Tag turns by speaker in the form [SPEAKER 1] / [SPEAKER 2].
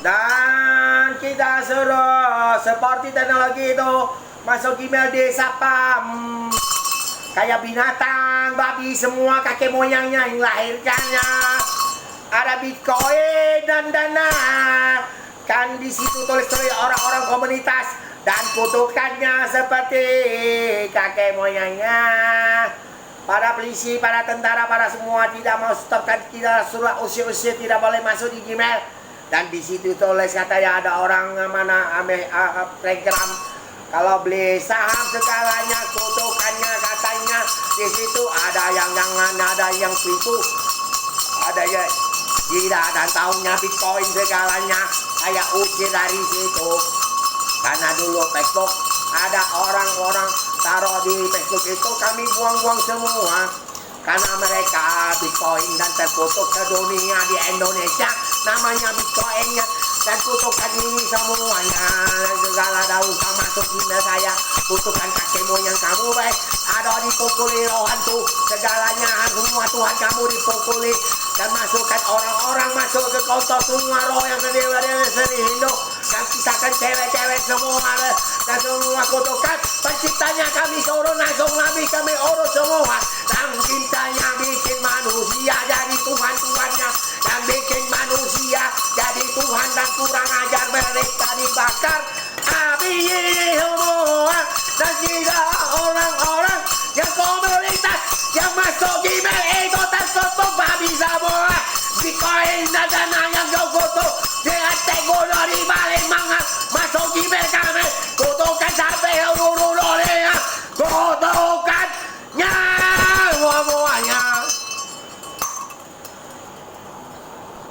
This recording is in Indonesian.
[SPEAKER 1] Dan kita suruh seperti teknologi itu masuk email desa pam. Kayak binatang, babi semua kakek moyangnya yang lahirkannya. Ada Bitcoin dan dana. Kan di situ tulis orang-orang komunitas dan kutukannya seperti kakek moyangnya. Para polisi, para tentara, para semua tidak mau stopkan kita suruh usir-usir tidak boleh masuk di Gmail. Dan di situ tulis katanya ada orang mana Telegram kalau beli saham segalanya kutukannya katanya di situ ada yang jangan ada yang penipu ada ya tidak dan tahunnya Bitcoin segalanya saya usir dari situ karena dulu Facebook ada orang-orang taruh di Facebook itu kami buang-buang semua karena mereka Bitcoin dan terkutuk ke dunia di Indonesia namanya Bitcoinnya dan kutukan ini semuanya segala daun sama masuk email saya kutukan kakek moyang kamu baik ada dipukuli rohantu segalanya semua Tuhan kamu dipukuli dan masukkan orang-orang masuk ke kota semua roh yang sedih Hindu dan kisahkan cewek-cewek semua dan semua kutukan penciptanya kami suruh langsung nabi kami urus semua dan cintanya bikin manusia jadi Tuhan-Tuhannya yang bikin manusia jadi Tuhan dan kurang ajar mereka dibakar api ini semua dan juga orang-orang yang komunitas yang masuk Gmail itu tertutup babi semua Bitcoin dan